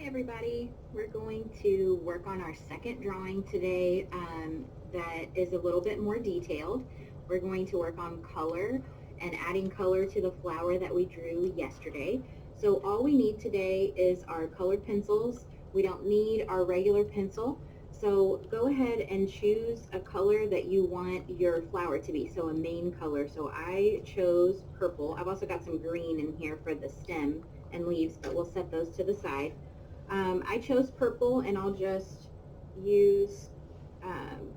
everybody. We're going to work on our second drawing today that is a little bit more detailed. We're going to work on color and adding color to the flower that we drew yesterday. So all we need today is our colored pencils. We don't need our regular pencil. So go ahead and choose a color that you want your flower to be, so a main color. So I chose purple. I've also got some green in here for the stem and leaves, but we'll set those to the side. I chose purple, and I'll just use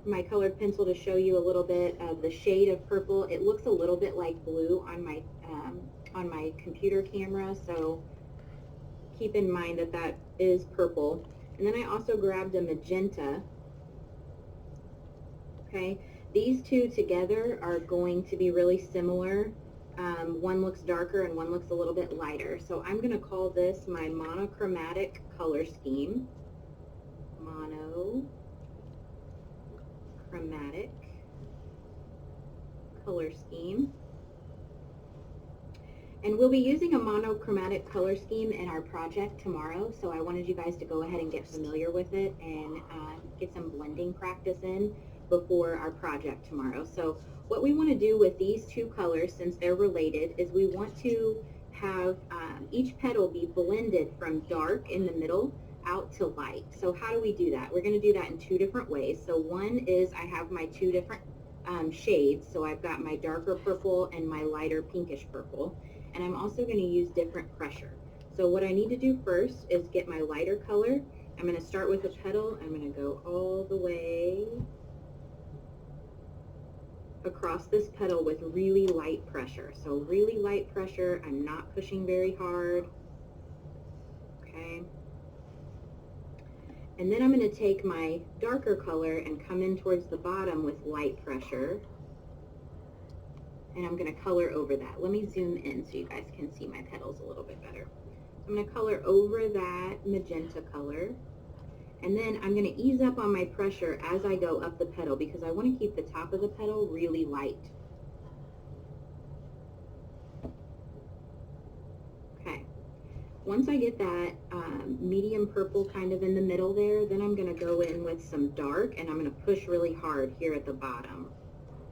my colored pencil to show you a little bit of the shade of purple. It looks a little bit like blue on my computer camera, so keep in mind that that is purple. And then I also grabbed a magenta. Okay, these two together are going to be really similar. One looks darker and one looks a little bit lighter. So I'm going to call this my monochromatic color scheme. Monochromatic color scheme. And we'll be using a monochromatic color scheme in our project tomorrow, so I wanted you guys to go ahead and get familiar with it and get some blending practice in before our project tomorrow. So what we want to do with these two colors, since they're related, is we want to have each petal be blended from dark in the middle out to light. So how do we do that? We're going to do that in two different ways. So one is I have my two different shades. So I've got my darker purple and my lighter pinkish purple. And I'm also going to use different pressure. So what I need to do first is get my lighter color. I'm going to start with a petal. I'm going to go all the way across this petal with really light pressure. So really light pressure. I'm not pushing very hard. Okay. And then I'm going to take my darker color and come in towards the bottom with light pressure. And I'm going to color over that. Let me zoom in so you guys can see my petals a little bit better. I'm going to color over that magenta color. And then I'm going to ease up on my pressure as I go up the petal because I want to keep the top of the petal really light. Okay. Once I get that medium purple kind of in the middle there, then I'm going to go in with some dark and I'm going to push really hard here at the bottom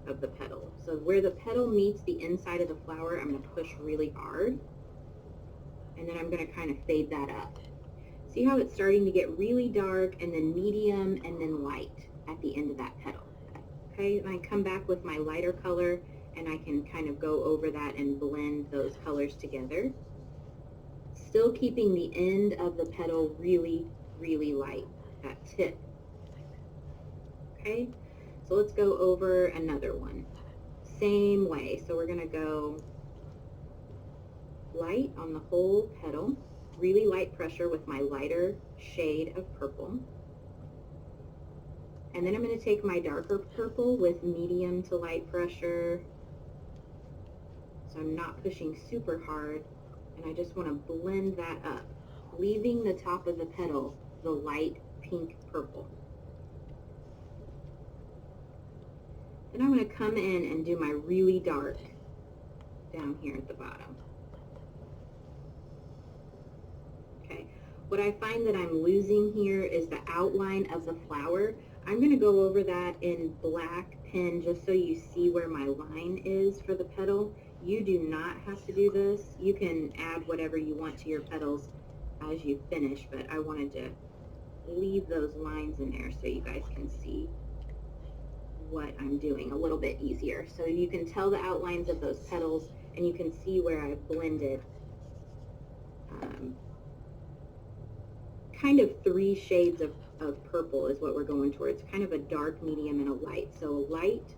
of the petal. So where the petal meets the inside of the flower, I'm going to push really hard. And then I'm going to kind of fade that up. See how it's starting to get really dark and then medium and then light at the end of that petal. Okay, and I come back with my lighter color and I can kind of go over that and blend those colors together. Still keeping the end of the petal really, really light, that tip. Okay, so let's go over another one. Same way, so we're going to go light on the whole petal. Really light pressure with my lighter shade of purple. And then I'm going to take my darker purple with medium to light pressure. So I'm not pushing super hard. And I just want to blend that up, leaving the top of the petal the light pink purple. Then I'm going to come in and do my really dark down here at the bottom. What I find that I'm losing here is the outline of the flower. I'm going to go over that in black pen just so you see where my line is for the petal. You do not have to do this. You can add whatever you want to your petals as you finish, but I wanted to leave those lines in there so you guys can see what I'm doing a little bit easier. So you can tell the outlines of those petals and you can see where I've blended kind of three shades of purple is what we're going towards, kind of a dark, medium, and a light. So light,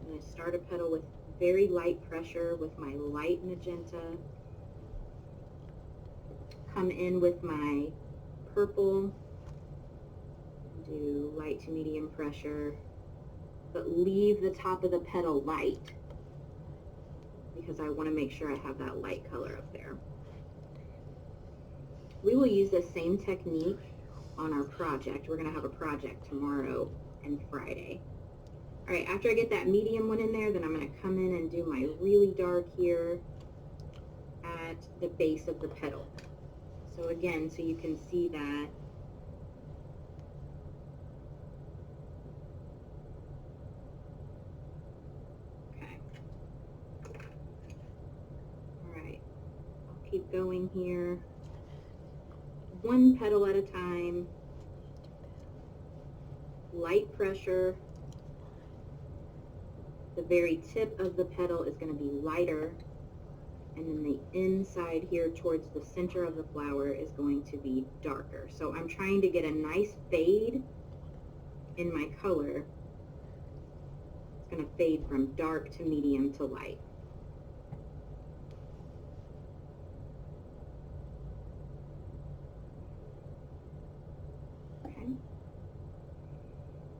I'm going to start a petal with very light pressure with my light magenta. Come in with my purple, do light to medium pressure, but leave the top of the petal light because I want to make sure I have that light color up there. We will use the same technique on our project. We're going to have a project tomorrow and Friday. All right, after I get that medium one in there, then I'm going to come in and do my really dark here at the base of the petal. So again, so you can see that. Okay. All right. I'll keep going here. One petal at a time. Light pressure. The very tip of the petal is going to be lighter, and then the inside here towards the center of the flower is going to be darker. So I'm trying to get a nice fade in my color. It's going to fade from dark to medium to light. Okay.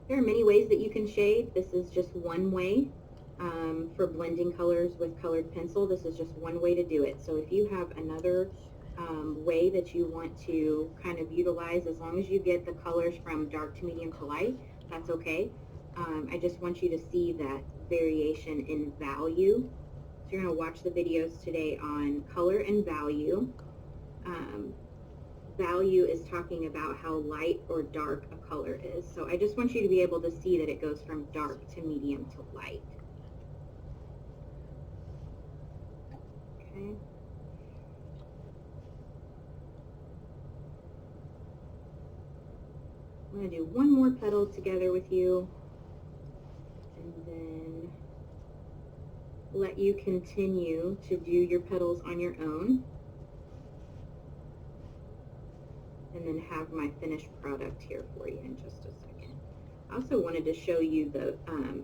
There are many ways that you can shade. This is just one way. For blending colors with colored pencil, this is just one way to do it. So if you have another way that you want to kind of utilize, as long as you get the colors from dark to medium to light, that's okay. I just want you to see that variation in value. So you're going to watch the videos today on color and value. Value is talking about how light or dark a color is. So I just want you to be able to see that it goes from dark to medium to light. Okay. I'm going to do one more petal together with you, and then let you continue to do your petals on your own, and then have my finished product here for you in just a second. I also wanted to show you the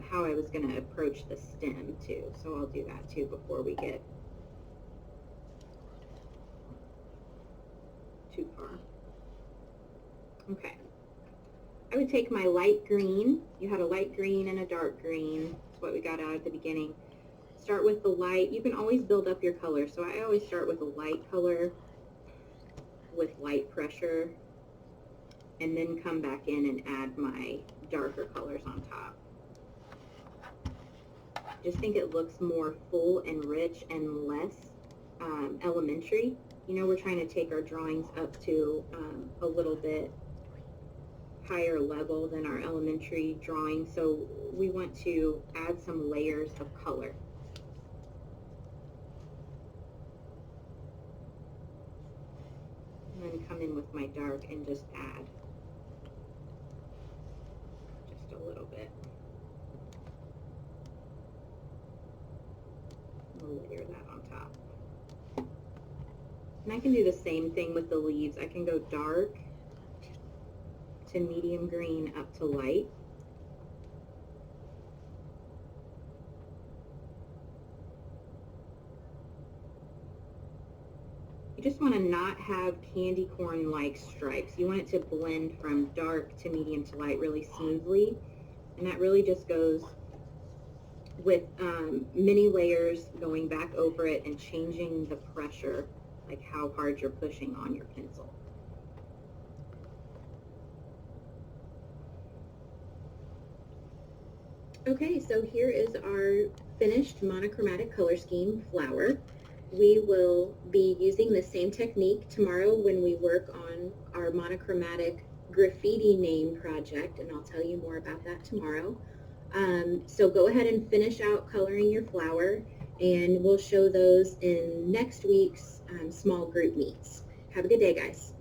how I was going to approach the stem too, so I'll do that too before we get too far. Okay. I would take my light green. You had a light green and a dark green. That's what we got out at the beginning. Start with the light. You can always build up your color. So I always start with a light color with light pressure, and then come back in and add my darker colors on top. Just think it looks more full and rich and less elementary. You know, we're trying to take our drawings up to a little bit higher level than our elementary drawing, so we want to add some layers of color. And then come in with my dark and just add just a little bit. We'll layer that on top. And I can do the same thing with the leaves. I can go dark to medium green up to light. You just want to not have candy corn like stripes. You want it to blend from dark to medium to light really smoothly, and that really just goes with many layers going back over it and changing the pressure, like how hard you're pushing on your pencil. Okay, so here is our finished monochromatic color scheme flower. We will be using the same technique tomorrow when we work on our monochromatic graffiti name project, and I'll tell you more about that tomorrow. So go ahead and finish out coloring your flower, and we'll show those in next week's small group meets. Have a good day, guys.